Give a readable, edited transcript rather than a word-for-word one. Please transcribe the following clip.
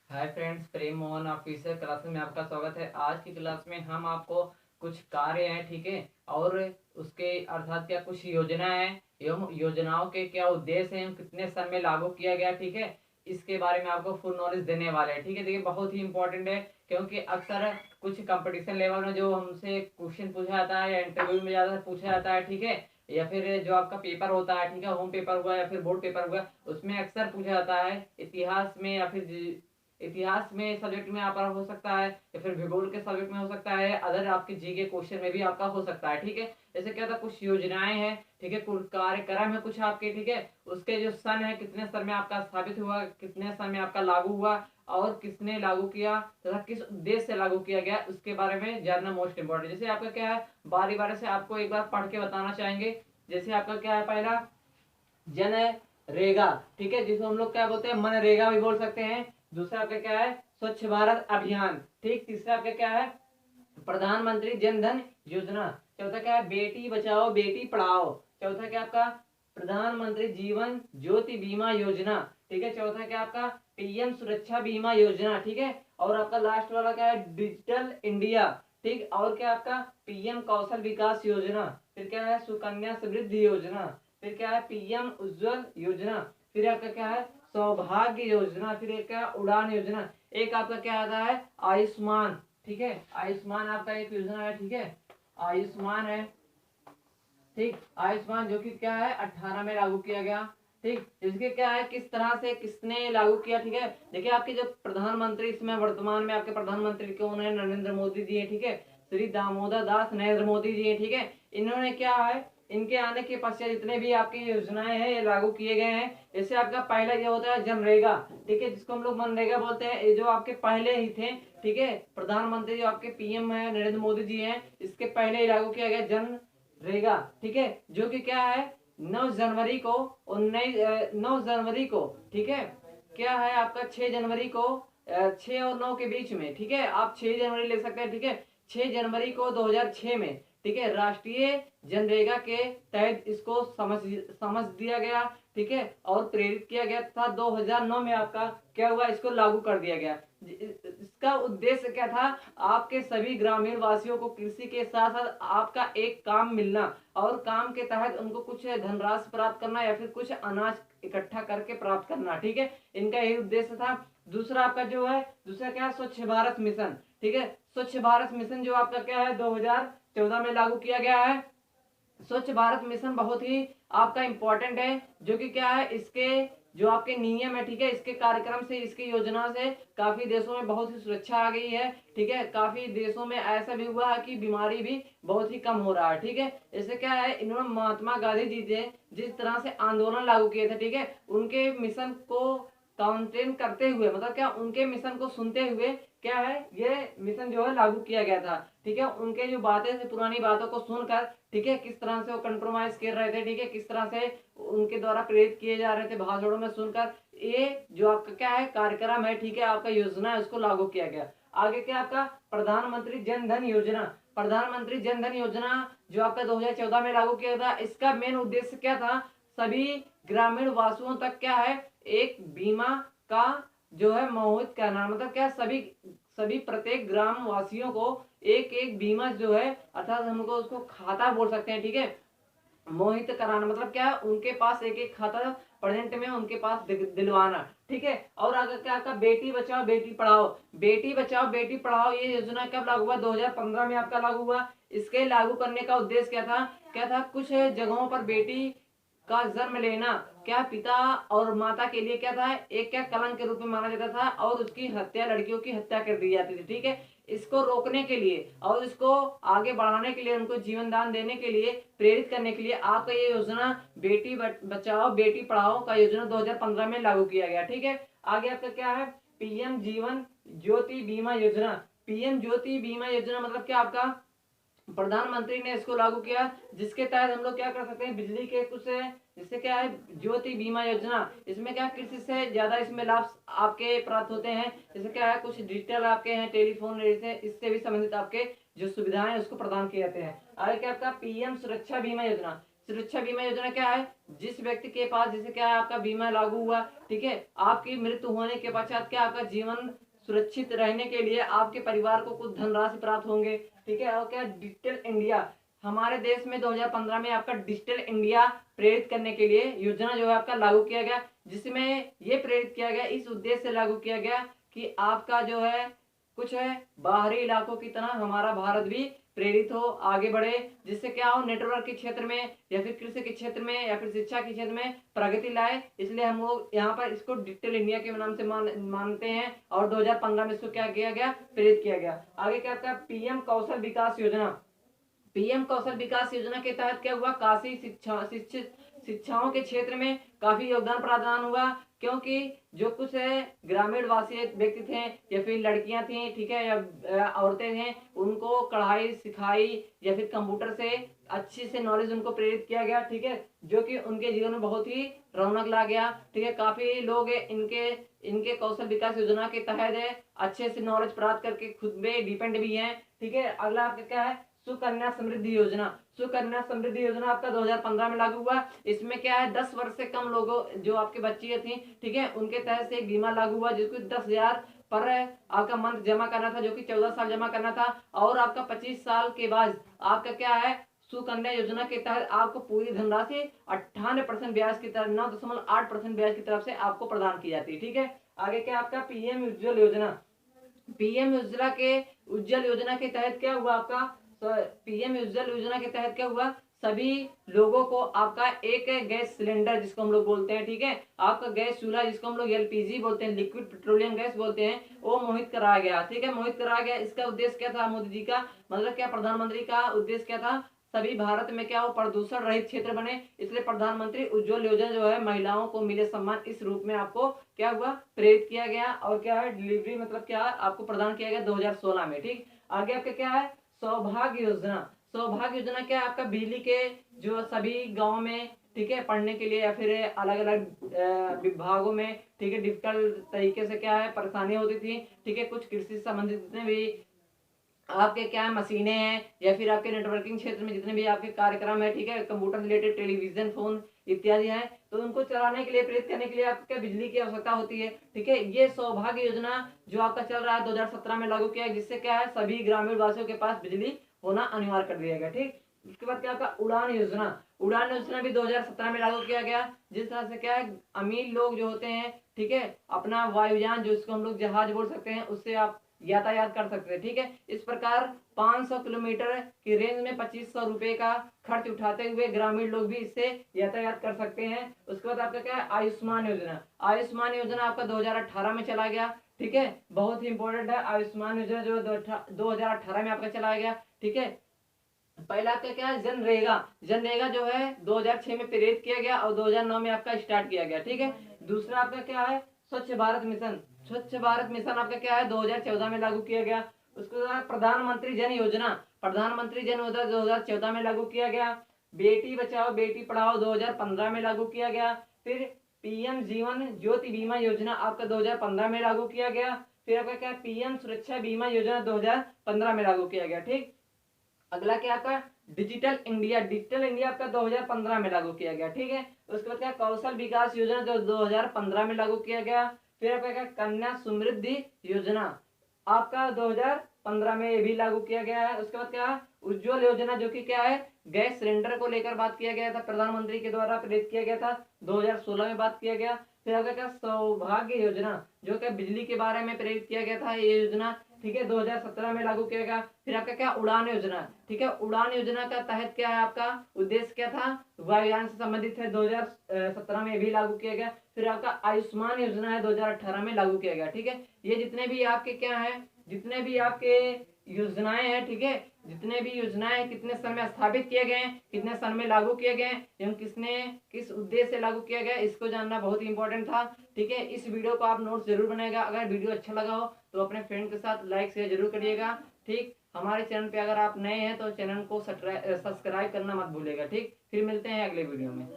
Hi friends, प्रेम Mohan officer class में आपका स्वागत है। आज की क्लास में हम आपको कुछ कार्य हैं, ठीक है, और उसके अर्थात क्या कुछ योजना है एवं योजनाओं के क्या उद्देश्य हैं, कितने समय में लागू किया गया, ठीक है, इसके बारे में आपको फुल नॉलेज देने वाले हैं। ठीक है, देखिए बहुत ही इंपॉर्टेंट है, क्योंकि अक्सर कुछ कंपटीशन लेवल में जो हमसे क्वेश्चन पूछा जाता है या इंटरव्यू में ज़्यादा पूछा जाता है, ठीक है, या फिर जो आपका पेपर होता है, ठीक है, होम पेपर हुआ या फिर बोर्ड पेपर हुआ, उसमें अक्सर पूछा जाता है इतिहास में या फिर इतिहास में सब्जेक्ट में आपका हो सकता है, या फिर भूगोल के सब्जेक्ट में हो सकता है, अदर आपके जीके क्वेश्चन में भी आपका हो सकता है। ठीक है, जैसे क्या था, कुछ योजनाएं हैं, ठीक है, कुछ कार्यक्रम है कुछ आपके, ठीक है, उसके जो सन है, कितने सन में आपका स्थापित हुआ, कितने सन में आपका लागू हुआ, और किसने लागू किया तथा किस उद्देश्य से लागू किया गया, उसके बारे में जानना मोस्ट इंपॉर्टेंट। जैसे आपका क्या है, बारी बारी से आपको एक बार पढ़ के बताना चाहेंगे। जैसे आपका क्या है, पहला जनरेगा, ठीक है, जिसको हम लोग क्या बोलते हैं, मनरेगा भी बोल सकते हैं। दूसरा आपका क्या है, स्वच्छ भारत अभियान। ठीक, तीसरा आपका क्या है, प्रधानमंत्री जन धन योजना। चौथा क्या है, बेटी बचाओ बेटी पढ़ाओ। चौथा क्या आपका, प्रधानमंत्री जीवन ज्योति बीमा योजना। ठीक है, चौथा क्या आपका, पीएम सुरक्षा बीमा योजना। ठीक है, और आपका लास्ट वाला क्या है, डिजिटल इंडिया। ठीक, और क्या आपका, पीएम कौशल विकास योजना। फिर क्या है, सुकन्या समृद्धि योजना। फिर क्या है, पीएम उज्ज्वल योजना। फिर आपका क्या है, सौभाग्य योजना। फिर एक क्या, उड़ान योजना। एक आपका क्या आता है, आयुष्मान। ठीक है, आयुष्मान आपका एक योजना है, ठीक है, आयुष्मान है। ठीक, आयुष्मान जो कि क्या है 18 में लागू किया गया। ठीक, इसके क्या है, किस तरह से किसने लागू किया, ठीक है, देखिए आपके जो प्रधानमंत्री इसमें वर्तमान में आपके प्रधानमंत्री कौन है, नरेंद्र मोदी जी है। ठीक है, श्री दामोदर दास नरेंद्र मोदी जी है। ठीक है, इन्होंने क्या है, इनके आने के पश्चात जितने भी आपकी योजनाएं हैं ये लागू किए गए हैं। जैसे आपका पहला ये होता है जनरेगा, ठीक है, जिसको हम लोग मनरेगा बोलते हैं, ये जो आपके पहले ही थे, ठीक है, प्रधानमंत्री जो आपके पीएम है नरेंद्र मोदी जी हैं, इसके पहले ही लागू किया गया जन रेगा। ठीक है, जो कि क्या है, 9 जनवरी को, 9 जनवरी को, ठीक है, क्या है आपका 6 जनवरी को, 6 और 9 के बीच में, ठीक है, आप 6 जनवरी ले सकते हैं। ठीक है, 6 जनवरी को 2006 में, ठीक है, राष्ट्रीय जनरेगा के तहत इसको समझ दिया गया। ठीक है, और प्रेरित किया गया था। 2009 में आपका क्या हुआ, इसको लागू कर दिया गया। इसका उद्देश्य क्या था, आपके सभी ग्रामीण वासियों को कृषि के साथ साथ आपका एक काम मिलना, और काम के तहत उनको कुछ धनराशि प्राप्त करना या फिर कुछ अनाज इकट्ठा करके प्राप्त करना। ठीक है, इनका यही उद्देश्य था। दूसरा आपका जो है, दूसरा क्या है, स्वच्छ भारत मिशन। ठीक है, स्वच्छ भारत मिशन जो आपका क्या है 2014 में लागू किया गया है। स्वच्छ भारत मिशन बहुत ही आपका इंपॉर्टेंट है, जो कि क्या है, इसके जो आपके नियम है, ठीक है, इसके कार्यक्रम से, इसकी योजना से काफी देशों में बहुत ही सुरक्षा आ गई है। ठीक है, काफी देशों में ऐसा भी हुआ है कि बीमारी भी बहुत ही कम हो रहा है। ठीक है, इससे क्या है, इन्होंने महात्मा गांधी जी ने जिस तरह से आंदोलन लागू किए थे, ठीक है, उनके मिशन को काउंटेन करते हुए, मतलब क्या, उनके मिशन को सुनते हुए क्या है, ये मिशन जो है लागू किया गया था। ठीक है, उनके जो बातें थी, पुरानी बातों को सुनकर, ठीक है, किस तरह से वो कंप्रोमाइज कर रहे थे, ठीक है, किस तरह से उनके द्वारा प्रेरित किए जा रहे थे भाषणों में सुनकर, ये जो आपका क्या है कार्यक्रम है, ठीक है, आपका योजना है, उसको लागू किया गया। आगे क्या आपका, प्रधानमंत्री जन धन योजना। प्रधानमंत्री जन धन योजना जो आपका 2014 में लागू किया था, इसका मेन उद्देश्य क्या था, सभी ग्रामीण वासियों तक क्या है, एक बीमा का जो है मोहित करना, मतलब क्या, सभी सभी प्रत्येक ग्राम वासियों को एक एक बीमा जो है, अर्थात हमको उसको खाता बोल सकते हैं। ठीक है, मोहित कराना मतलब क्या है, उनके पास एक एक खाता प्रेजेंट में उनके पास दिलवाना। ठीक है, और अगर क्या आपका बेटी बचाओ बेटी पढ़ाओ। बेटी बचाओ बेटी पढ़ाओ ये योजना कब लागू हुआ, 2015 में आपका लागू हुआ। इसके लागू करने का उद्देश्य क्या था, कुछ जगहों पर बेटी का जन्म लेना क्या पिता और माता के लिए क्या था, एक क्या कलंक के रूप में माना जाता था, और उसकी हत्या, लड़कियों की हत्या कर दी जाती थी। ठीक है, इसको रोकने के लिए और इसको आगे बढ़ाने के लिए, उनको जीवन दान देने के लिए, प्रेरित करने के लिए आपका ये योजना बेटी बचाओ बेटी पढ़ाओ का योजना 2015 में लागू किया गया। ठीक है, आगे आपका क्या है, पीएम जीवन ज्योति बीमा योजना। पीएम ज्योति बीमा योजना मतलब क्या, आपका प्रधानमंत्री ने इसको लागू किया, जिसके तहत हम लोग क्या कर सकते हैं, बिजली के कुछ, जिससे क्या है, ज्योति बीमा योजना, इसमें क्या कृषि से ज्यादा इसमें लाभ आपके प्राप्त होते हैं। जैसे क्या है, कुछ डिजिटल आपके हैं, टेलीफोन जैसे, इससे भी संबंधित आपके जो सुविधाएं उसको प्रदान किए जाते हैं। आगे क्या आपका, पीएम सुरक्षा बीमा योजना। सुरक्षा बीमा योजना क्या है, जिस व्यक्ति के पास जैसे क्या है आपका बीमा लागू हुआ, ठीक है, आपकी मृत्यु होने के पश्चात क्या आपका जीवन सुरक्षित रहने के लिए आपके परिवार को कुछ धनराशि प्राप्त होंगे, ठीक है। और क्या डिजिटल इंडिया, हमारे देश में 2015 में आपका डिजिटल इंडिया प्रेरित करने के लिए योजना जो है आपका लागू किया गया, जिसमें ये प्रेरित किया गया, इस उद्देश्य से लागू किया गया कि आपका जो है कुछ है बाहरी इलाकों की तरह हमारा भारत भी प्रेरित हो, आगे बढ़े, जिससे क्या हो नेटवर्क के क्षेत्र में या फिर कृषि के क्षेत्र में या फिर शिक्षा के क्षेत्र में प्रगति लाए। इसलिए हम लोग यहाँ पर इसको डिजिटल इंडिया के नाम से मानते हैं और 2015 में इसको क्या किया गया, प्रेरित किया गया। आगे क्या आपका पीएम कौशल विकास योजना, पीएम कौशल विकास योजना के तहत क्या हुआ, काफी शिक्षाओं के क्षेत्र में काफी योगदान प्रदान हुआ, क्योंकि जो कुछ है ग्रामीण वासी व्यक्ति थे या फिर लड़कियां थी, ठीक है, या औरतें थे, उनको कढ़ाई सिखाई या फिर कंप्यूटर से अच्छी से नॉलेज उनको प्रेरित किया गया, ठीक है, जो कि उनके जीवन में बहुत ही रौनक ला गया, ठीक है। काफी लोग इनके कौशल विकास योजना के तहत अच्छे से नॉलेज प्राप्त करके खुद पे डिपेंड भी हैं, ठीक है। अगला आपका क्या है, सुकन्या समृद्धि योजना। सुकन्या समृद्धि योजना आपका 2015 में लागू हुआ। इसमें क्या है 10 वर्ष से कम लोगों जो आपके बच्चियां थी, ठीक है, उनके तहत से एक बीमा लागू हुआ, जिसको 10,000 पर आपका मंथ जमा करना था, जो कि 14 साल जमा करना था, और आपका 25 साल के बाद आपका क्या है सुकन्या योजना के तहत आपको पूरी धनराशि 98% ब्याज की तरफ 9.8% ब्याज की तरफ से आपको प्रदान की जाती है, ठीक है। आगे क्या आपका पीएम उज्ज्वल योजना। पीएम उज्ज्वल योजना के तहत क्या हुआ आपका, पीएम उज्ज्वल योजना के तहत क्या हुआ, सभी लोगों को आपका एक गैस सिलेंडर जिसको हम लोग बोलते हैं, ठीक है, आपका गैस चूल्हा जिसको हम लोग एलपीजी बोलते हैं, लिक्विड पेट्रोलियम गैस बोलते हैं, वो मोहित कराया गया, ठीक है, मोहित कराया गया। इसका उद्देश्य क्या था मोदी जी का, मतलब क्या प्रधानमंत्री का उद्देश्य क्या था, सभी भारत में क्या हो प्रदूषण रहित क्षेत्र बने, इसलिए प्रधानमंत्री उज्ज्वल योजना जो है महिलाओं को मिले सम्मान, इस रूप में आपको क्या हुआ प्रेरित किया गया, और क्या है डिलीवरी मतलब क्या आपको प्रदान किया गया 2016 में, ठीक। आगे आपका क्या है सौभाग्य योजना। सौभाग्य योजना क्या है आपका बिजली के जो सभी गांव में, ठीक है, पढ़ने के लिए या फिर अलग अलग विभागों में, ठीक है, डिफिकल्ट तरीके से क्या है परेशानी होती थी, ठीक है, कुछ कृषि संबंधित जितने भी आपके क्या है मशीनें हैं या फिर आपके नेटवर्किंग क्षेत्र में जितने भी आपके कार्यक्रम है, ठीक है, कंप्यूटर रिलेटेड टेलीविजन फोन इत्यादि हैं, तो उनको चलाने के लिए प्रेरित करने के लिए आपको क्या बिजली की आवश्यकता होती है, ठीक है। ये सौभाग्य योजना जो आपका चल रहा है 2017 में लागू किया है, जिससे क्या है सभी ग्रामीण वासियों के पास बिजली होना अनिवार्य कर दिया गया, ठीक। उसके बाद क्या आपका उड़ान योजना। उड़ान योजना भी 2017 में लागू किया गया, जिस तरह से क्या है अमीर लोग जो होते हैं, ठीक है, अपना वायुयान जो इसको हम लोग जहाज बोल सकते हैं, उससे आप यातायात कर सकते हैं, ठीक है। इस प्रकार 500 किलोमीटर की रेंज में 2500 रुपए का खर्च उठाते हुए ग्रामीण लोग भी इससे यातायात कर सकते हैं। उसके बाद आपका क्या है आयुष्मान योजना। आयुष्मान योजना आपका 2018 में चला गया, ठीक है, बहुत ही इंपॉर्टेंट है आयुष्मान योजना जो 2018 में आपका चलाया गया, ठीक है। पहला आपका क्या है जनरेगा। जनरेगा जो है 2006 में प्रेरित किया गया और 2009 में आपका स्टार्ट किया गया, ठीक है। दूसरा आपका क्या है स्वच्छ भारत मिशन। स्वच्छ भारत मिशन आपका क्या है 2014 में लागू किया गया। उसके बाद प्रधानमंत्री जन योजना। प्रधानमंत्री जन योजना 2014 में लागू किया गया। बेटी बचाओ बेटी पढ़ाओ 2015 में लागू किया गया। फिर पीएम जीवन ज्योति बीमा योजना आपका 2015 में लागू किया गया। फिर आपका क्या पीएम सुरक्षा बीमा योजना 2015 में लागू किया गया, ठीक। अगला क्या आपका डिजिटल इंडिया। डिजिटल इंडिया आपका 2015 में लागू किया गया, ठीक है। उसके बाद क्या कौशल विकास योजना जो 2015 में लागू किया गया। फिर आपका क्या कन्या समृद्धि योजना आपका 2015 में ये भी लागू किया गया है। उसके बाद क्या उज्ज्वल योजना जो कि क्या है गैस सिलेंडर को लेकर बात किया गया था, प्रधानमंत्री के द्वारा प्रेरित किया गया था, 2016 में बात किया गया। फिर आपका क्या सौभाग्य योजना जो कि बिजली के बारे में प्रेरित किया गया था ये योजना, ठीक है, 2017 में लागू किया गया। फिर आपका क्या उड़ान योजना, ठीक है, उड़ान योजना का तहत क्या है आपका उद्देश्य क्या था वायुयान से संबंधित है, 2017 में भी लागू किया गया। फिर आपका आयुष्मान योजना है 2018 में लागू किया गया, ठीक है। ये जितने भी आपके क्या है जितने भी आपके योजनाएं हैं, ठीक है, जितने भी योजनाएं कितने सन में स्थापित किए गए हैं, कितने सन में लागू किए गए एवं किसने किस उद्देश्य से लागू किया गया, इसको जानना बहुत ही इंपॉर्टेंट था, ठीक है। इस वीडियो को आप नोट्स जरूर बनाएगा। अगर वीडियो अच्छा लगा हो तो अपने फ्रेंड के साथ लाइक शेयर जरूर करिएगा, ठीक। हमारे चैनल पे अगर आप नए हैं तो चैनल को सब्सक्राइब करना मत भूलिएगा, ठीक। फिर मिलते हैं अगले वीडियो में।